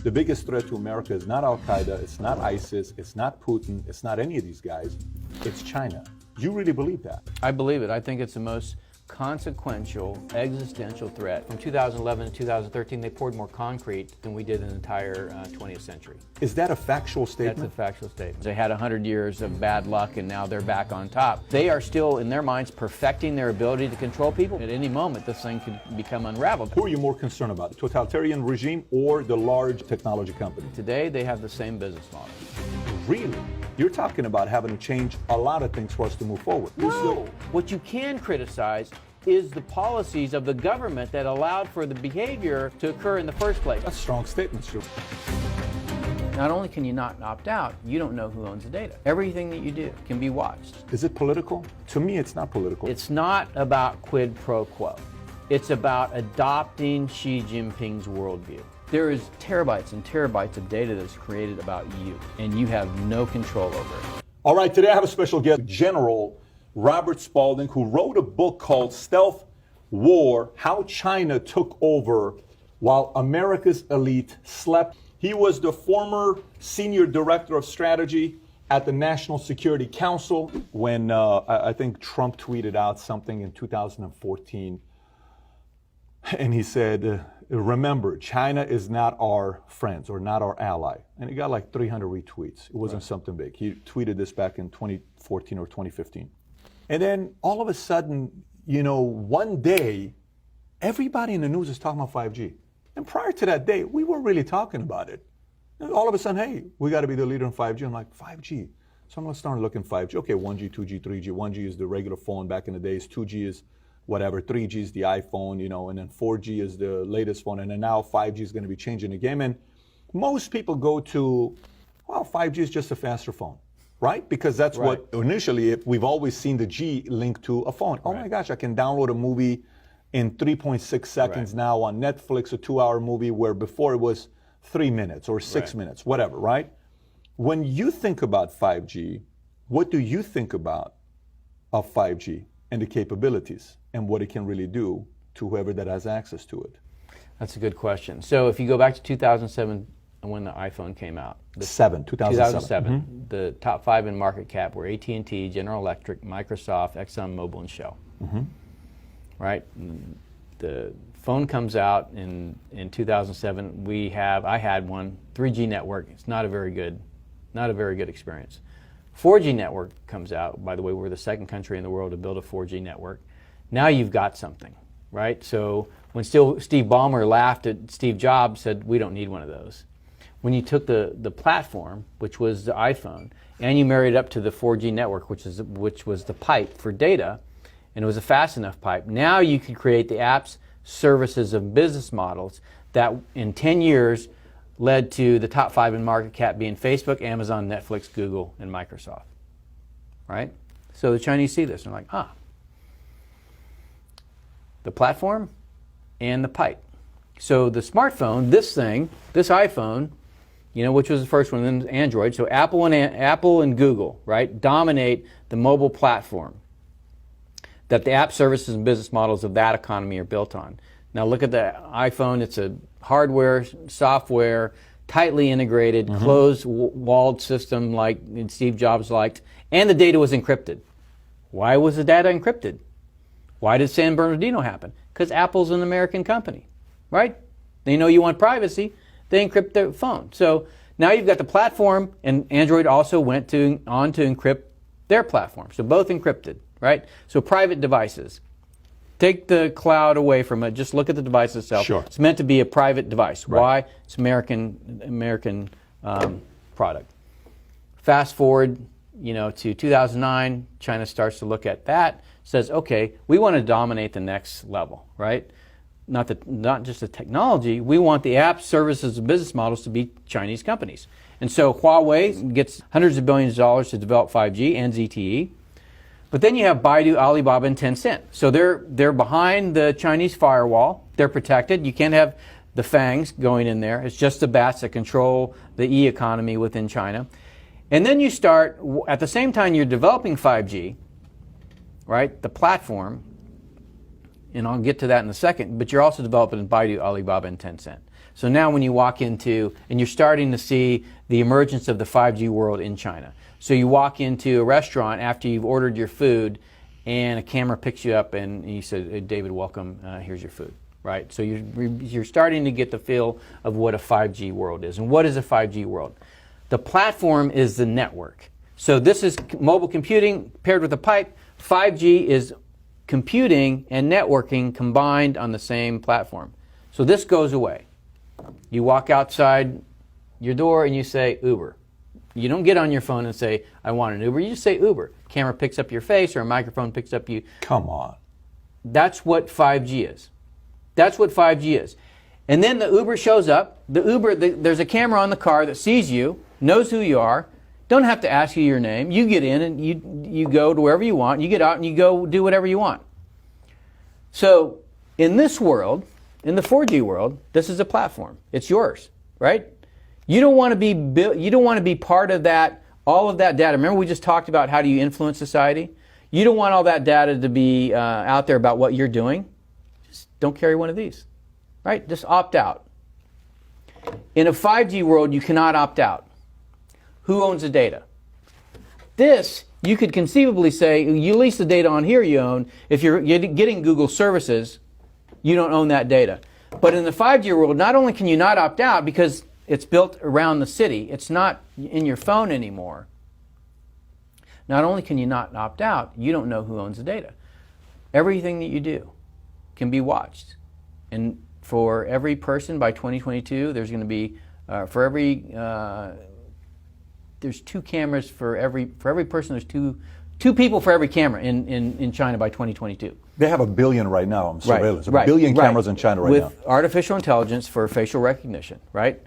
the biggest threat to America is not Al-Qaeda, it's not ISIS, it's not Putin, it's not any of these guys, it's China. You really believe that? I believe it. I think it's the most consequential, existential threat. From 2011 to 2013, they poured more concrete than we did in the entire 20th century. Is that a factual statement? That's a factual statement. They had 100 years of bad luck and now they're back on top. They are still, in their minds, perfecting their ability to control people. At any moment, this thing could become unraveled. Who are you more concerned about, the totalitarian regime or the large technology company? Today, they have the same business model. Really? You're talking about having to change a lot of things for us to move forward. No. What you can criticize is the policies of the government that allowed for the behavior to occur in the first place. That's a strong statement, Stu. Not only can you not opt out, you don't know who owns the data. Everything that you do can be watched. Is it political? To me, it's not political. It's not about quid pro quo. It's about adopting Xi Jinping's worldview. There is terabytes and terabytes of data that's created about you, and you have no control over it. All right, today I have a special guest, General Robert Spalding, who wrote a book called Stealth War: How China Took Over While America's Elite Slept. He was the former senior director of strategy at the National Security Council when I think Trump tweeted out something in 2014. And he said, remember, China is not our friends or not our ally. And he got like 300 retweets. It wasn't something big. He tweeted this back in 2014 or 2015. And then all of a sudden, you know, one day, everybody in the news is talking about 5G. And prior to that day, we weren't really talking about it. And all of a sudden, hey, we got to be the leader in 5G. I'm like, 5G? So I'm going to start looking 5G. Okay, 1G, 2G, 3G. 1G is the regular phone back in the days. 2G is whatever. 3G is the iPhone, you know, and then 4G is the latest phone. And then now 5G is going to be changing the game. And most people go to, well, 5G is just a faster phone, right? Because that's what initially, we've always seen the G linked to a phone. Oh my gosh, I can download a movie in 3.6 seconds now on Netflix, a 2-hour movie, where before it was 3 minutes or 6 minutes, whatever, right? When you think about 5G, what do you think about of 5G and the capabilities and what it can really do to whoever that has access to it? That's a good question. So if you go back to 2007, when the iPhone came out. 2007. The top 5 in market cap were AT&T, General Electric, Microsoft, ExxonMobil, and Shell. Right? The phone comes out in 2007. I had one, 3G network. It's not a very good experience. 4G network comes out. By the way, we're the second country in the world to build a 4G network. Now you've got something, right? So when Steve Ballmer laughed at Steve Jobs, said, we don't need one of those. When you took the platform, which was the iPhone, and you married it up to the 4G network, which was the pipe for data, and it was a fast enough pipe, now you could create the apps, services, and business models that in 10 years led to the top 5 in market cap being Facebook, Amazon, Netflix, Google, and Microsoft. Right? So the Chinese see this and they're like, the platform and the pipe. So the smartphone, this iPhone, you know, which was the first one, then Android. So Apple and Google, right, dominate the mobile platform that the app services and business models of that economy are built on. Now look at the iPhone. It's a hardware, software, tightly integrated, closed-walled system like Steve Jobs liked, and the data was encrypted. Why was the data encrypted? Why did San Bernardino happen? Because Apple's an American company, right? They know you want privacy. They encrypt their phone. So now you've got the platform, and Android also went on to encrypt their platform. So both encrypted, right? So private devices. Take the cloud away from it. Just look at the device itself. Sure. It's meant to be a private device. Right. Why? It's American product. Fast forward, to 2009. China starts to look at that. Says, okay, we want to dominate the next level, right? Not just the technology. We want the apps, services, and business models to be Chinese companies. And so Huawei gets hundreds of billions of dollars to develop 5G and ZTE. But then you have Baidu, Alibaba, and Tencent. So they're behind the Chinese firewall. They're protected. You can't have the fangs going in there. It's just the bats that control the e-economy within China. And then you start, at the same time you're developing 5G, right, the platform, and I'll get to that in a second, but you're also developing Baidu, Alibaba, and Tencent. So now when you walk into, and you're starting to see the emergence of the 5G world in China. So you walk into a restaurant after you've ordered your food, and a camera picks you up and you say, hey, David, welcome, here's your food, right? So you're starting to get the feel of what a 5G world is. And what is a 5G world? The platform is the network. So this is mobile computing paired with a pipe. 5G is computing and networking combined on the same platform. So this goes away. You walk outside your door and you say Uber. You don't get on your phone and say, I want an Uber. You just say Uber. Camera picks up your face or a microphone picks up you. Come on. That's what 5G is. That's what 5G is. And then the Uber shows up. There's a camera on the car that sees you, knows who you are, don't have to ask you your name. You get in and you go to wherever you want. You get out and you go do whatever you want. So in this world, in the 4G world, this is a platform. It's yours, right? You don't want to be part of that, all of that data. Remember we just talked about how do you influence society? You don't want all that data to be out there about what you're doing. Just don't carry one of these, right? Just opt out. In a 5G world, you cannot opt out. Who owns the data? This, you could conceivably say, you lease the data on here you own. If you're getting Google services, you don't own that data. But in the 5G world, not only can you not opt out because it's built around the city, it's not in your phone anymore. Not only can you not opt out, you don't know who owns the data. Everything that you do can be watched. And for every person by 2022, there's going to be, there's 2 cameras for every person. There's two people for every camera in China by 2022. They have 1 billion right now on surveillance. Right, A billion cameras in China right now. With artificial intelligence for facial recognition, right?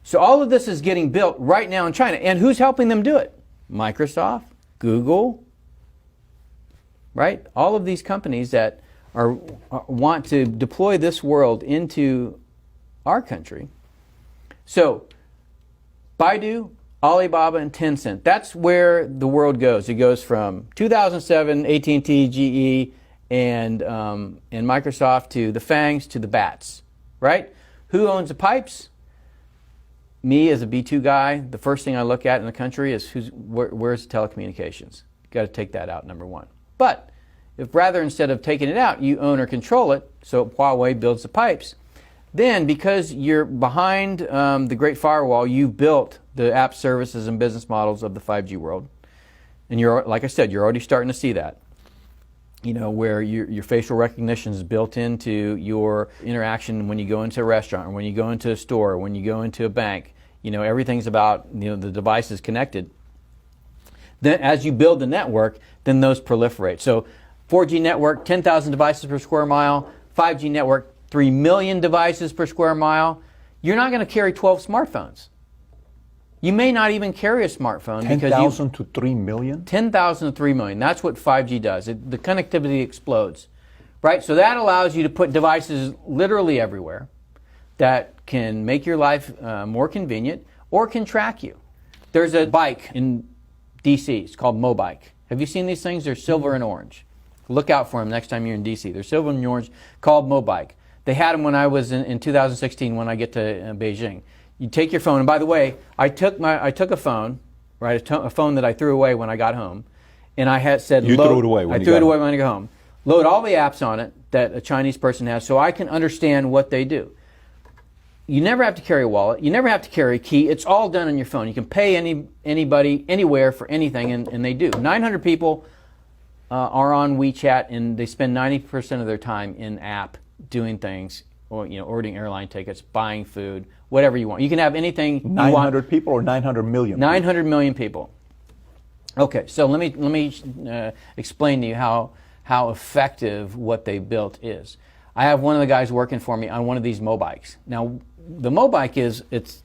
So all of this is getting built right now in China. And who's helping them do it? Microsoft, Google, right? All of these companies that want to deploy this world into our country. So Baidu, Alibaba, and Tencent. That's where the world goes. It goes from 2007, AT&T, GE, and Microsoft to the FANGs to the BATs, right? Who owns the pipes? Me as a B2 guy, the first thing I look at in the country is where's telecommunications. Got to take that out, number one. But if rather instead of taking it out, you own or control it, so Huawei builds the pipes, then because you're behind the Great Firewall, you've built the app services and business models of the 5G world. And you're, like I said, you're already starting to see that. You know, where your facial recognition is built into your interaction when you go into a restaurant, or when you go into a store, or when you go into a bank. You know, everything's about, you know, the device is connected. Then as you build the network, then those proliferate. So 4G network, 10,000 devices per square mile. 5G network, 3 million devices per square mile. You're not going to carry 12 smartphones. You may not even carry a smartphone. 10,000 to 3 million? 10,000 to 3 million. That's what 5G does. The connectivity explodes, right? So that allows you to put devices literally everywhere that can make your life more convenient or can track you. There's a bike in DC. It's called Mobike. Have you seen these things? They're silver and orange. Look out for them next time you're in DC. They're silver and orange, called Mobike. They had them when I was in 2016 when I get to Beijing. You take your phone, and by the way, I took a phone, right, a phone that I threw away when I got home, and I had said, you threw it away when I threw it away when I got home. Load all the apps on it that a Chinese person has, so I can understand what they do. You never have to carry a wallet. You never have to carry a key. It's all done on your phone. You can pay anybody, anywhere for anything, and they do. 900 people are on WeChat, and they spend 90% of their time in app doing things, or ordering airline tickets, buying food, whatever you want. You can have anything you want. 900 people or 900 million? 900 million people. Okay, so let me explain to you how effective what they built is. I have one of the guys working for me on one of these Mobikes. Now, the Mobike it's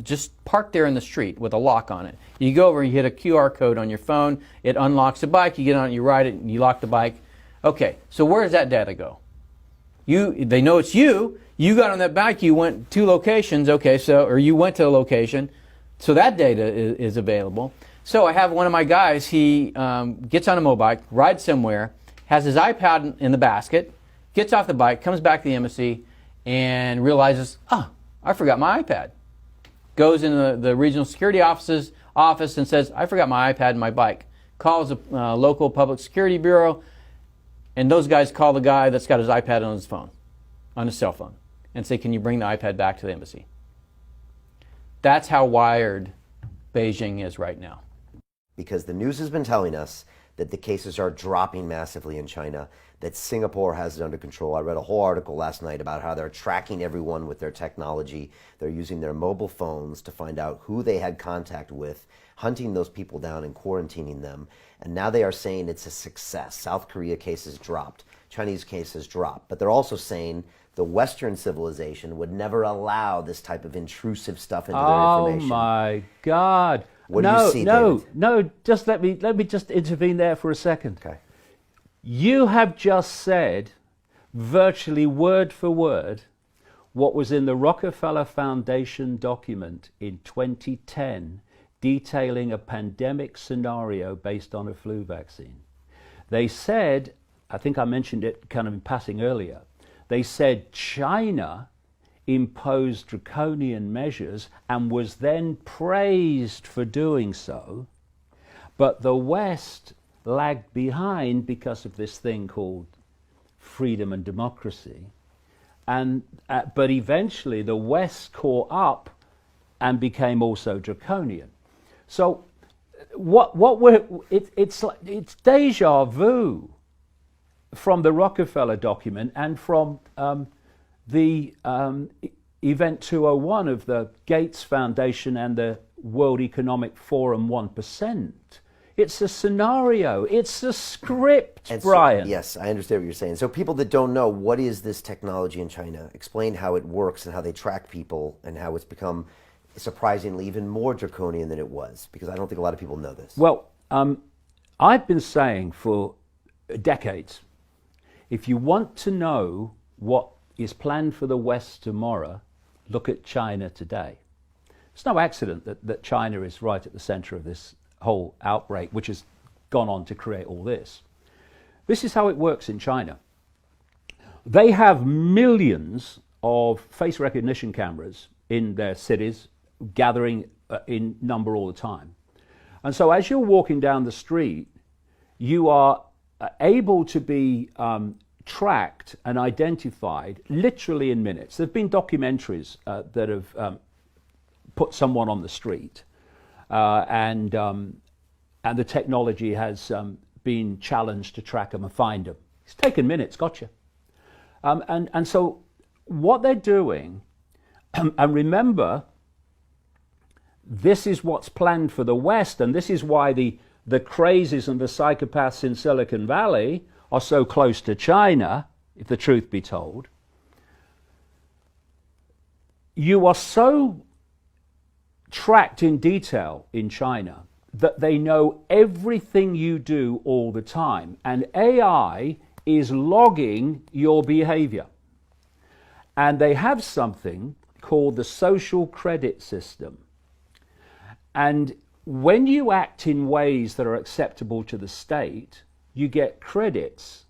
just parked there in the street with a lock on it. You go over, you hit a QR code on your phone, it unlocks the bike, you get on it, you ride it, and you lock the bike. Okay, so where does that data go? They know it's you. You got on that bike, you went 2 locations, okay, or you went to a location, so that data is available. So I have one of my guys, he gets on a Mobike, rides somewhere, has his iPad in the basket, gets off the bike, comes back to the embassy, and realizes, I forgot my iPad. Goes into the regional security office and says, I forgot my iPad and my bike. Calls the local public security bureau, and those guys call the guy that's got his iPad on his phone, on his cell phone, and say, can you bring the iPad back to the embassy? That's how wired Beijing is right now. Because the news has been telling us that the cases are dropping massively in China, that Singapore has it under control. I read a whole article last night about how they're tracking everyone with their technology. They're using their mobile phones to find out who they had contact with, hunting those people down and quarantining them. And now they are saying it's a success. South Korea cases dropped, Chinese cases dropped. But they're also saying the Western civilization would never allow this type of intrusive stuff into their information. Oh my God. What do you see, David? No, just let me just intervene there for a second. Okay. You have just said, virtually word for word, what was in the Rockefeller Foundation document in 2010 detailing a pandemic scenario based on a flu vaccine. They said, I think I mentioned it kind of in passing earlier, they said China imposed draconian measures and was then praised for doing so, but the West lagged behind because of this thing called freedom and democracy. And but eventually the West caught up and became also draconian. So it's deja vu from the Rockefeller document and from the Event 201 of the Gates Foundation and the World Economic Forum 1%. It's a scenario. It's a script, And Brian. So, yes, I understand what you're saying. So people that don't know, what is this technology in China? Explain how it works and how they track people and how it's become surprisingly even more draconian than it was, because I don't think a lot of people know this. Well, I've been saying for decades, if you want to know what is planned for the West tomorrow, look at China today. It's no accident that China is right at the center of this whole outbreak, which has gone on to create all this. This is how it works in China. They have millions of face recognition cameras in their cities, gathering in number all the time. And so as you're walking down the street, you are able to be tracked and identified literally in minutes. There have been documentaries that have put someone on the street, and the technology has been challenged to track them and find them. It's taken minutes, gotcha. And so what they're doing, and remember, this is what's planned for the West, and this is why the crazies and the psychopaths in Silicon Valley are so close to China, if the truth be told. You are so tracked in detail in China that they know everything you do all the time, and AI is logging your behavior. And they have something called the social credit system. And when you act in ways that are acceptable to the state, you get credits,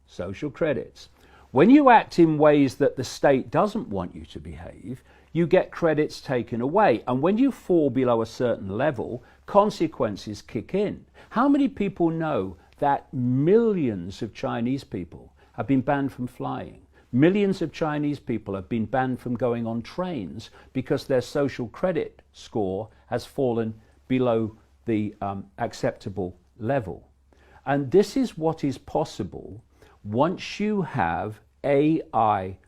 social credits. When you act in ways that the state doesn't want you to behave, you get credits taken away. And when you fall below a certain level, consequences kick in. How many people know that millions of Chinese people have been banned from flying? Millions of Chinese people have been banned from going on trains because their social credit score has fallen below the acceptable level. And this is what is possible once you have AI